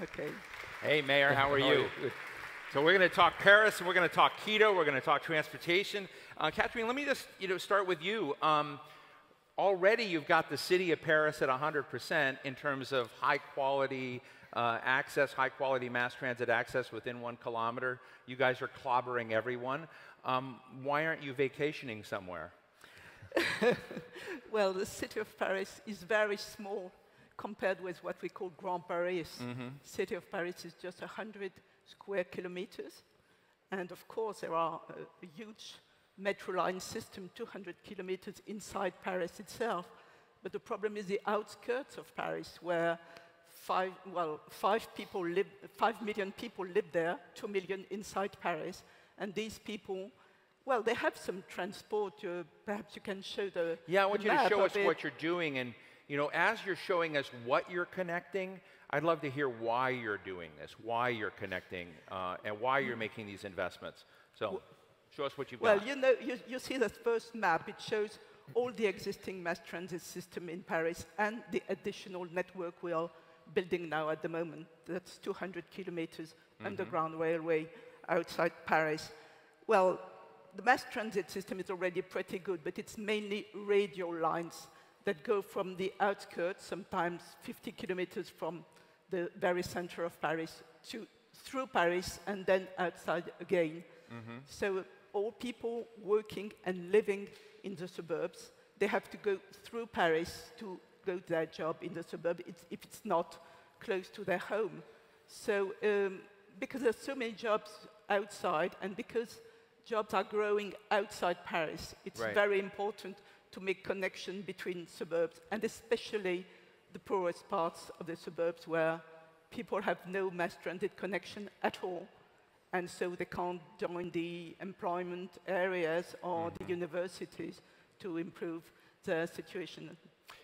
Okay. Hey, Mayor, how are you? Good. So we're going to talk Paris, and we're going to talk Quito, we're going to talk transportation. Catherine, let me just start with you. Already you've got the city of Paris at 100% in terms of high quality access, high quality mass transit access within 1 kilometer. You guys are clobbering everyone. Why aren't you vacationing somewhere? Well, the city of Paris is very small compared with what we call Grand Paris. City of Paris is just 100 square kilometers. And of course, there are a huge metro line system, 200 kilometers inside Paris itself. But the problem is the outskirts of Paris, where 5 million people live there, 2 million inside Paris. And these people, well, they have some transport. Perhaps you can show the Yeah, I want you to show us it. what you're doing. And as you're showing us what you're connecting, I'd love to hear why you're doing this, why you're connecting, and why you're making these investments. So show us what you've got. Well, you see that first map. It shows all the existing mass transit system in Paris and the additional network we are building now at the moment. That's 200 kilometers underground railway outside Paris. Well, the mass transit system is already pretty good, but it's mainly radial lines that go from the outskirts, sometimes 50 kilometers from the very center of Paris, through Paris, and then outside again. So all people working and living in the suburbs, they have to go through Paris to go to their job in the suburb if it's not close to their home. So because there's so many jobs outside, and because jobs are growing outside Paris, it's very important to make connection between suburbs, and especially the poorest parts of the suburbs where people have no mass transit connection at all, and so they can't join the employment areas or the universities to improve their situation.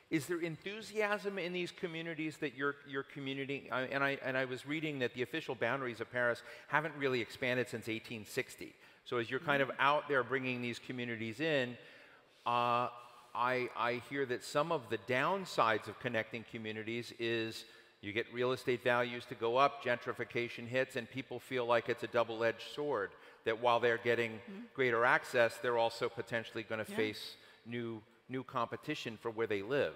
Is there enthusiasm in these communities that you're community? And I was reading that the official boundaries of Paris haven't really expanded since 1860. So as you're kind of out there bringing these communities in, I hear that some of the downsides of connecting communities is you get real estate values to go up, gentrification hits, and people feel like it's a double-edged sword, that while they're getting greater access, they're also potentially going to face new competition for where they live.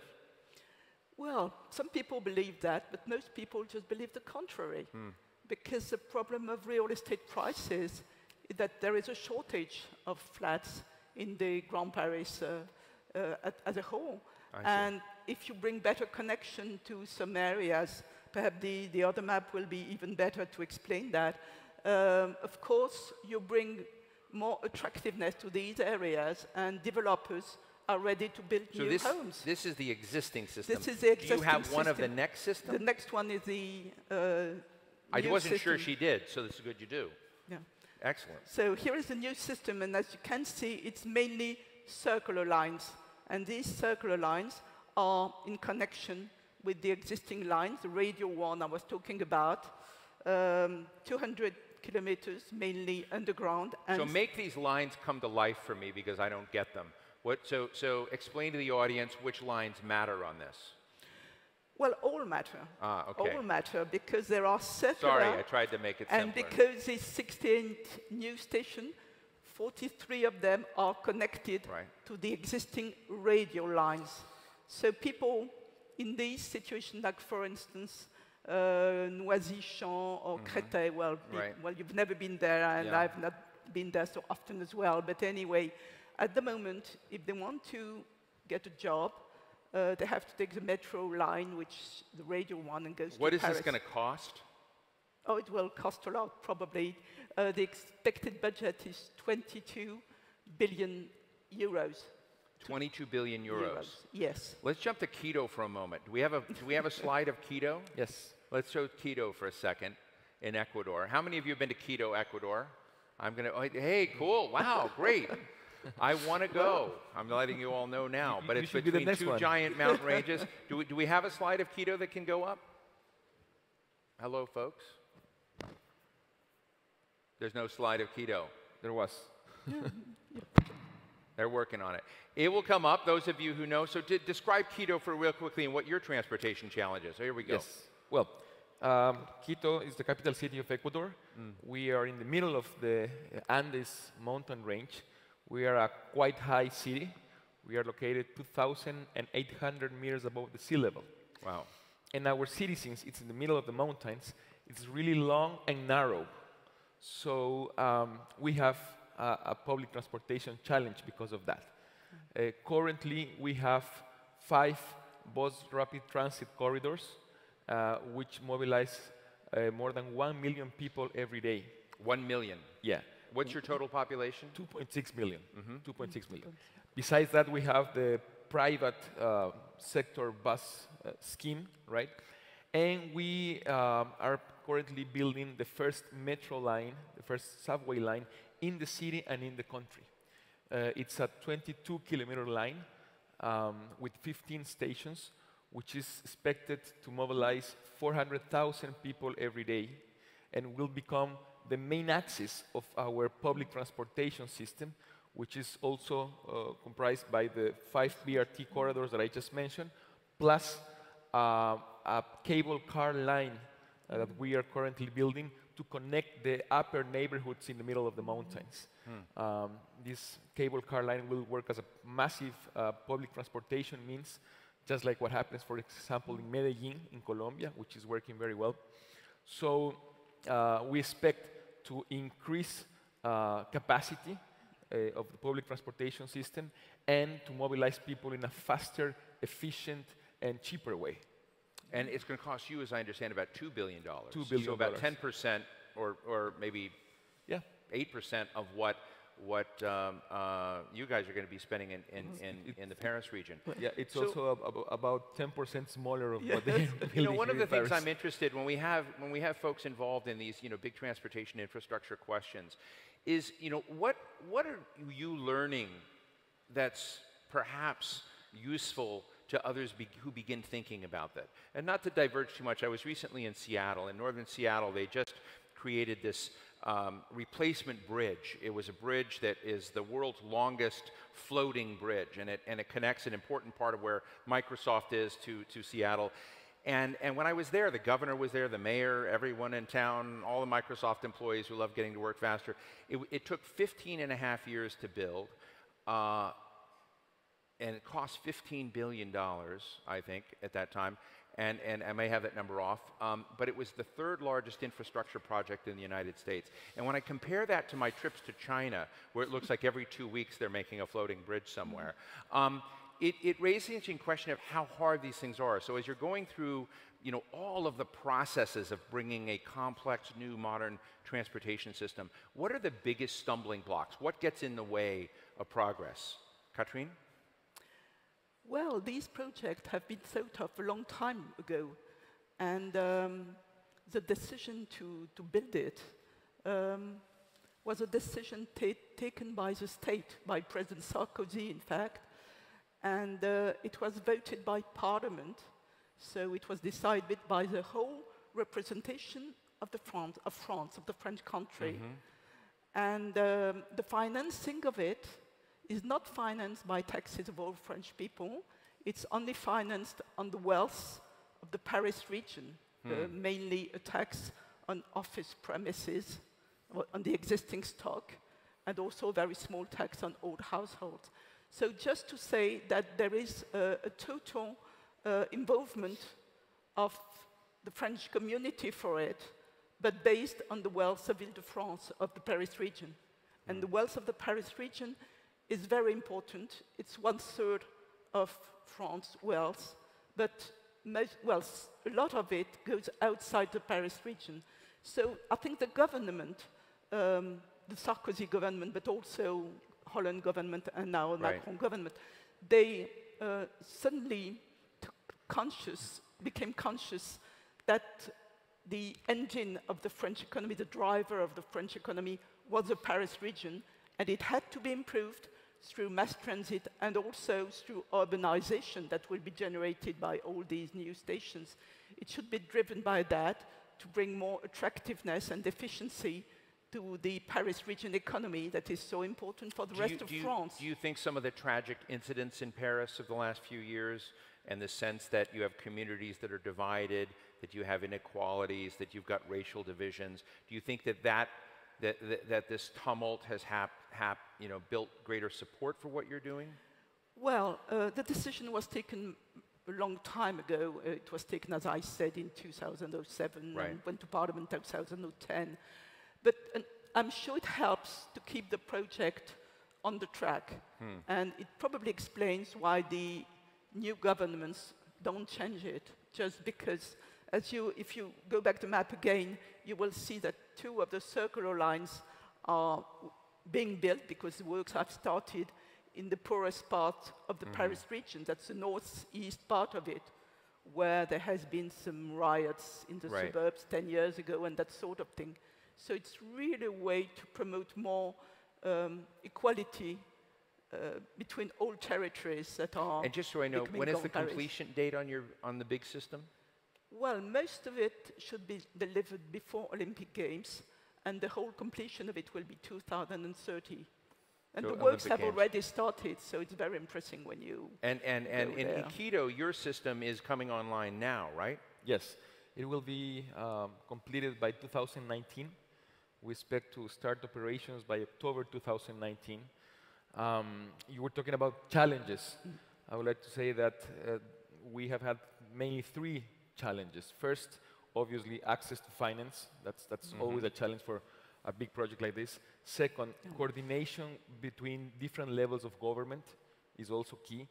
Well, some people believe that, but most people just believe the contrary. Because the problem of real estate prices is that there is a shortage of flats in the Grand Paris as a whole. And if you bring better connection to some areas, perhaps the other map will be even better to explain that. Of course, you bring more attractiveness to these areas, and developers are ready to build new homes. This is the existing system. This is the existing Do you have system. one of the next systems? The next one is the I new wasn't sure system. she did, so this is good you do. Yeah. Excellent. So here is the new system, and as you can see, it's mainly circular lines. And these circular lines are in connection with the existing lines, the radial one I was talking about, 200 kilometers, mainly underground. And so make these lines come to life for me, because I don't get them. So explain to the audience which lines matter on this. Well, all matter. Okay. All matter, because there are circular. Sorry, I tried to make it simpler. And because these 68 new stations, 43 of them are connected to the existing radial lines. So people in these situations, like for instance, Noisy-Champs or Créteil, well, you've never been there, and I've not been there so often as well. But anyway, at the moment, if they want to get a job, they have to take the metro line, which is the radial one, and goes to Paris. What is this going to cost? Oh, it will cost a lot, probably. The expected budget is 22 billion euros. 22 billion euros. Yes. Let's jump to Quito for a moment. Do we have a slide of Quito? Yes. Let's show Quito for a second in Ecuador. How many of you have been to Quito, Ecuador? Hey, cool. Wow, great. I want to go. I'm letting you all know now. But it's between two giant mountain ranges. Do we have a slide of Quito that can go up? Hello, folks. There's no slide of Quito. There was. They're working on it. It will come up, those of you who know. So describe Quito for real quickly and what your transportation challenge is. So here we go. Yes. Well, Quito is the capital city of Ecuador. We are in the middle of the Andes mountain range. We are a quite high city. We are located 2,800 meters above the sea level. Wow. And our city, since it's in the middle of the mountains, it's really long and narrow. So we have a public transportation challenge because of that. Currently, we have 5 bus rapid transit corridors, which mobilize more than 1 million people every day. 1 million? Yeah. What's your total population? 2.6 million. 2.6 million. Besides that, we have the private sector bus scheme, right? And we are currently building the first metro line, the first subway line in the city and in the country. It's a 22-kilometer line with 15 stations, which is expected to mobilize 400,000 people every day and will become the main axis of our public transportation system, which is also comprised by the 5 BRT corridors that I just mentioned, plus a cable car line that we are currently building to connect the upper neighborhoods in the middle of the mountains. This cable car line will work as a massive public transportation means, just like what happens, for example, in Medellin, in Colombia, which is working very well. So we expect to increase capacity of the public transportation system and to mobilize people in a faster, efficient, and cheaper way. And it's going to cost you, as I understand, about $2 billion. $2 billion. So about 10% or maybe 8% of what you guys are going to be spending in the Paris region. Yeah, it's so also about 10% smaller of what they one of the things I'm interested when we have folks involved in these big transportation infrastructure questions is what are you learning that's perhaps useful to others who begin thinking about that? And not to diverge too much, I was recently in Seattle. In northern Seattle, they just created this replacement bridge. It was a bridge that is the world's longest floating bridge, and it connects an important part of where Microsoft is to Seattle. And when I was there, the governor was there, the mayor, everyone in town, all the Microsoft employees who love getting to work faster. It took 15.5 years to build. And it cost $15 billion, I think, at that time. And I may have that number off. But it was the 3rd largest infrastructure project in the United States. And when I compare that to my trips to China, where it looks like every 2 weeks they're making a floating bridge somewhere, it raises the interesting question of how hard these things are. So as you're going through all of the processes of bringing a complex, new, modern transportation system, what are the biggest stumbling blocks? What gets in the way of progress? Catherine? Well, these projects have been thought of a long time ago, and the decision to build it was a decision taken by the state, by President Sarkozy, in fact, and it was voted by Parliament, so it was decided by the whole representation of the French country. And the financing of it is not financed by taxes of all French people. It's only financed on the wealth of the Paris region, mainly a tax on office premises, on the existing stock, and also a very small tax on old households. So just to say that there is a total involvement of the French community for it, but based on the wealth of Île-de-France, of the Paris region. And the wealth of the Paris region is very important. It's 1/3 of France's wealth, but a lot of it goes outside the Paris region. So I think the government, the Sarkozy government, but also Holland government and now Macron government, they suddenly became conscious that the engine of the French economy, the driver of the French economy, was the Paris region, and it had to be improved through mass transit and also through urbanization that will be generated by all these new stations. It should be driven by that to bring more attractiveness and efficiency to the Paris region economy that is so important for the rest of France. Do you think some of the tragic incidents in Paris of the last few years and the sense that you have communities that are divided, that you have inequalities, that you've got racial divisions. Do you think that this tumult has built greater support for what you're doing? Well, the decision was taken a long time ago. It was taken, as I said, in 2007 Right. and went to Parliament in 2010. But I'm sure it helps to keep the project on the track. And it probably explains why the new governments don't change it, just because if you go back to the map again, you will see that 2 of the circular lines are being built because the works have started in the poorest part of the Paris region. That's the northeast part of it, where there has been some riots in the Right. suburbs 10 years ago and that sort of thing. So it's really a way to promote more equality between all territories that are. And just so I know, becoming when is the Paris. completion date on the big system? Well, most of it should be delivered before Olympic Games, and the whole completion of it will be 2030. And So the works Olympic have Games. already started, so it's very impressing when you. And go in there. Quito, your system is coming online now, right? Yes, it will be completed by 2019. We expect to start operations by October 2019. You were talking about challenges. I would like to say that we have had mainly 3 challenges. First, obviously, access to finance. That's always a challenge for a big project like this. Second, coordination between different levels of government is also key.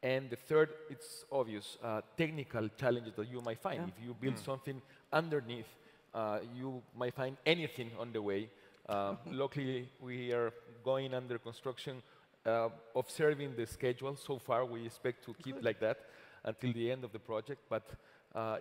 And the third, it's obvious, technical challenges that you might find. If you build something underneath, you might find anything on the way. Luckily, we are going under construction, observing the schedule. So far, we expect to keep like that until the end of the project. But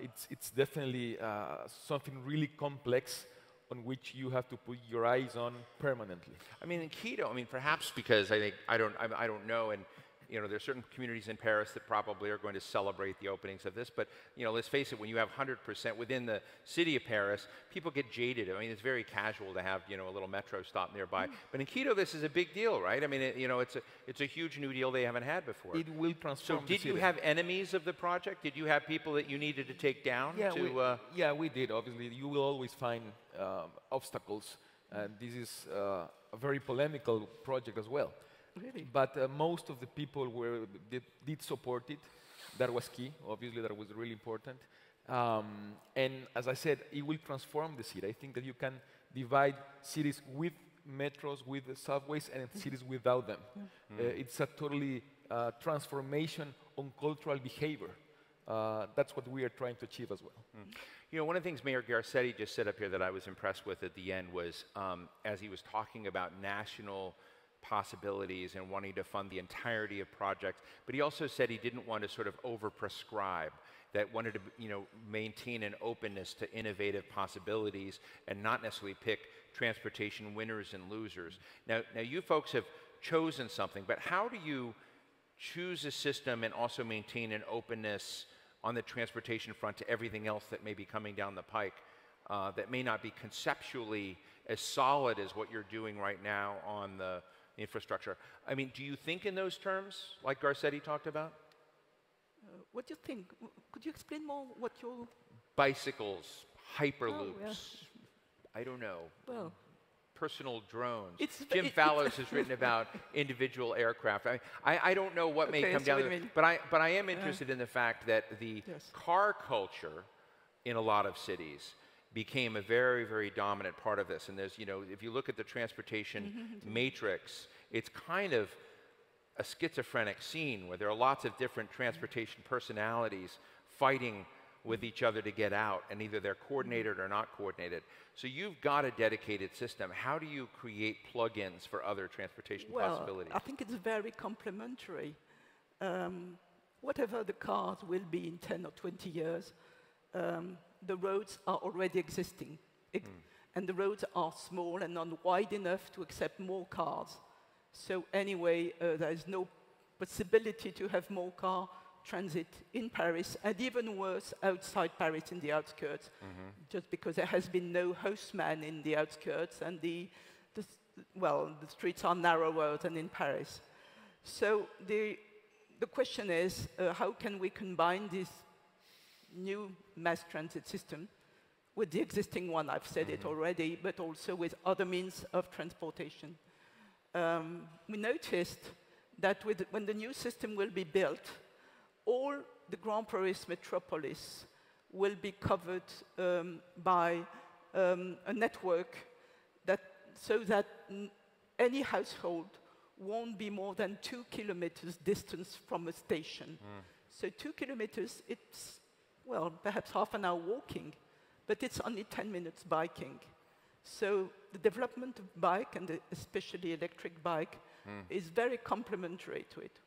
it's definitely something really complex on which you have to put your eyes on permanently. I mean, in Quito, perhaps because I don't know, and there's certain communities in Paris that probably are going to celebrate the openings of this, but let's face it, when you have 100% within the city of Paris, people get jaded. It's very casual to have a little metro stop nearby. But in Quito, this is a big deal, right? It's a huge new deal they haven't had before. It will transform So the did you city. have enemies of the project? Did you have people that you needed to take down? Yeah, we did, obviously. You will always find obstacles, and this is a very polemical project as well. Really? But most of the people did support it. That was key. Obviously, that was really important. And as I said, it will transform the city. I think that you can divide cities with metros, with the subways, and cities without them. It's a totally transformation on cultural behavior. That's what we are trying to achieve as well. One of the things Mayor Garcetti just said up here that I was impressed with at the end was, as he was talking about national possibilities and wanting to fund the entirety of projects, but he also said he didn't want to sort of over-prescribe, that wanted to maintain an openness to innovative possibilities and not necessarily pick transportation winners and losers. Now you folks have chosen something, but how do you choose a system and also maintain an openness on the transportation front to everything else that may be coming down the pike that may not be conceptually as solid as what you're doing right now on the infrastructure? Do you think in those terms, like Garcetti talked about? What do you think? Could you explain more what you're. Bicycles, hyperloops, Oh, yeah. I don't know. Well, personal drones. It's- Jim Fallows has written about individual aircraft. I don't know what may Okay, come I see down what there, you mean. but I am interested in the fact that the Yes. car culture in a lot of cities became a very, very dominant part of this. And there's, if you look at the transportation matrix, it's kind of a schizophrenic scene where there are lots of different transportation personalities fighting with each other to get out, and either they're coordinated or not coordinated. So you've got a dedicated system. How do you create plugins for other transportation possibilities? I think it's very complementary. Whatever the cars will be in 10 or 20 years, the roads are already existing. And the roads are small and not wide enough to accept more cars. So anyway, there is no possibility to have more car transit in Paris, and even worse, outside Paris in the outskirts, just because there has been no houseman in the outskirts, and the streets are narrower than in Paris. So the question is, how can we combine new mass transit system with the existing one, I've said it already, but also with other means of transportation. We noticed that when the new system will be built, all the Grand Paris metropolis will be covered by a network so that any household won't be more than 2 kilometers distance from a station. So 2 kilometers, it's, well, perhaps half an hour walking, but it's only 10 minutes biking. So the development of bike, and especially electric bike, is very complementary to it.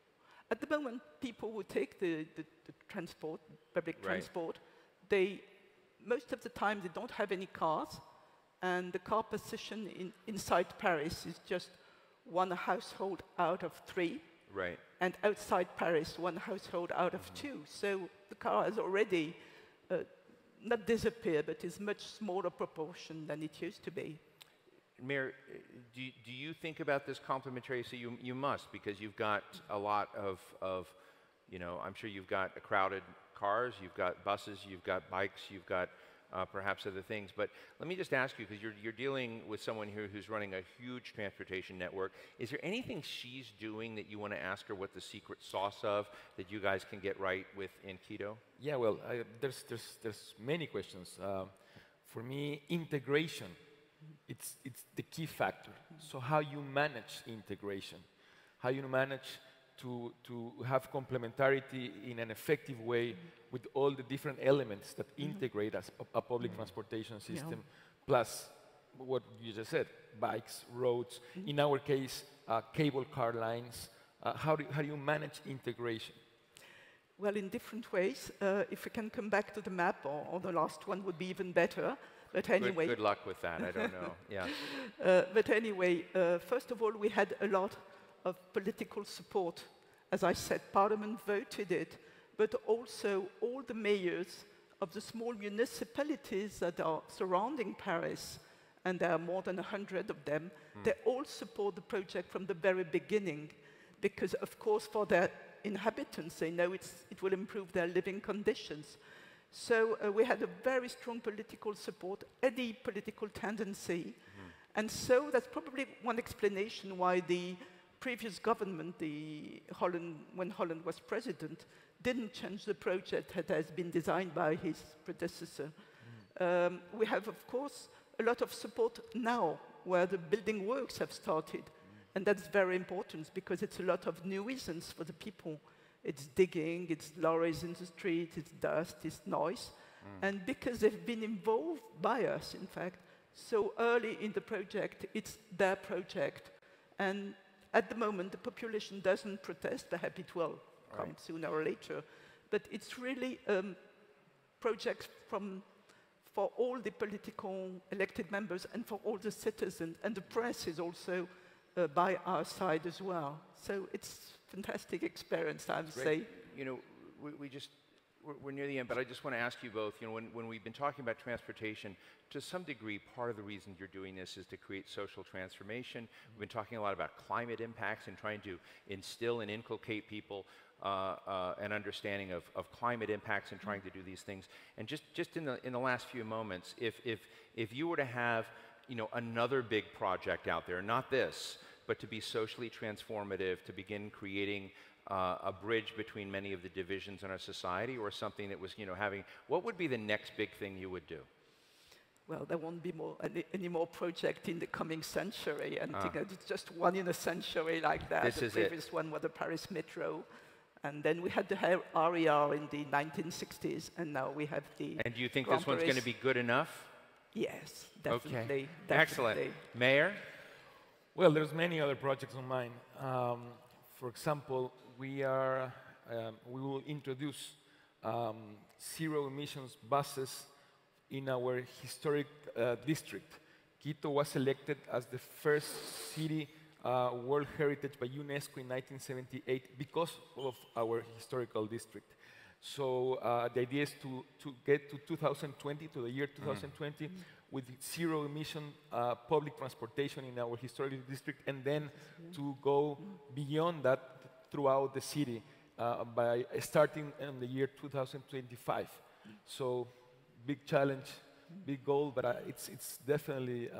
At the moment, people who take the transport, public transport, most of the time they don't have any cars, and the car position inside Paris is just 1 household out of 3. Right. And outside Paris, 1 household out of 2. So the car has already not disappeared, but is much smaller proportion than it used to be. Mayor, do you think about this complementary? So you must, because you've got a lot of, you know, I'm sure you've got crowded cars, you've got buses, you've got bikes, you've got perhaps other things. But let me just ask you, because you're dealing with someone here who's running a huge transportation network. Is there anything she's doing that you want to ask her what the secret sauce of that you guys can get right with in Quito? Yeah, well, there's many questions. For me, integration, it's the key factor. So how you manage integration, how you manage to have complementarity in an effective way with all the different elements that integrate as a public transportation system, plus what you just said, bikes, roads, in our case, cable car lines. How do you manage integration? Well, in different ways. If we can come back to the map, or the last one would be even better. But anyway, good luck with that. I don't know. Yeah. But anyway, first of all, we had a lot of political support. As I said, Parliament voted it, but also all the mayors of the small municipalities that are surrounding Paris, and there are more than 100 of them, they all support the project from the very beginning, because, of course, for their inhabitants, they know it will improve their living conditions. So we had a very strong political support, any political tendency. And so that's probably one explanation why the previous government, when Holland was president, didn't change the project that has been designed by his predecessor. We have, of course, a lot of support now, where the building works have started. And that's very important, because it's a lot of nuisance for the people. It's digging, it's lorries in the street, it's dust, it's noise. And because they've been involved by us, in fact, so early in the project, it's their project. And at the moment, the population doesn't protest. Perhaps it will come sooner or later. But it's really projects for all the political elected members and for all the citizens. And the press is also by our side as well. So it's a fantastic experience, I would say. You know, we're near the end, but I just want to ask you both, you know, when we've been talking about transportation, to some degree, part of the reason you're doing this is to create social transformation. We've been talking a lot about climate impacts and trying to instill and inculcate people an understanding of climate impacts and trying to do these things. And just in the last few moments, if you were to have, you know, another big project out there, not this, but to be socially transformative, to begin creating a bridge between many of the divisions in our society, or something that was, you know, what would be the next big thing you would do? Well, there won't be any more project in the coming century. And it's just one in a century like that. This the previous one was the Paris Metro. And then we had the RER in the 1960s, and now we have the And do you think Grand this one's going to be good enough? Yes, definitely. Okay. Definitely. Excellent. Mayor? Well, there's many other projects on mine. For example, we will introduce zero emissions buses in our historic district. Quito was selected as the first city World Heritage by UNESCO in 1978 because of our historical district. So the idea is to get to 2020, to the year 2020, with zero emission public transportation in our historical district, and then to go beyond that throughout the city by starting in the year 2025. So big challenge, big goal, but it's definitely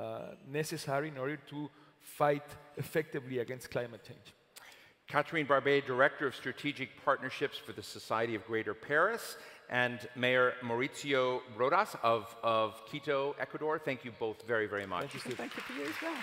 necessary in order to fight effectively against climate change. Catherine Barbé, Director of Strategic Partnerships for the Society of Greater Paris, and Mayor Mauricio Rodas of Quito, Ecuador. Thank you both very, very much. Thank you, Steve. Thank you for you as well.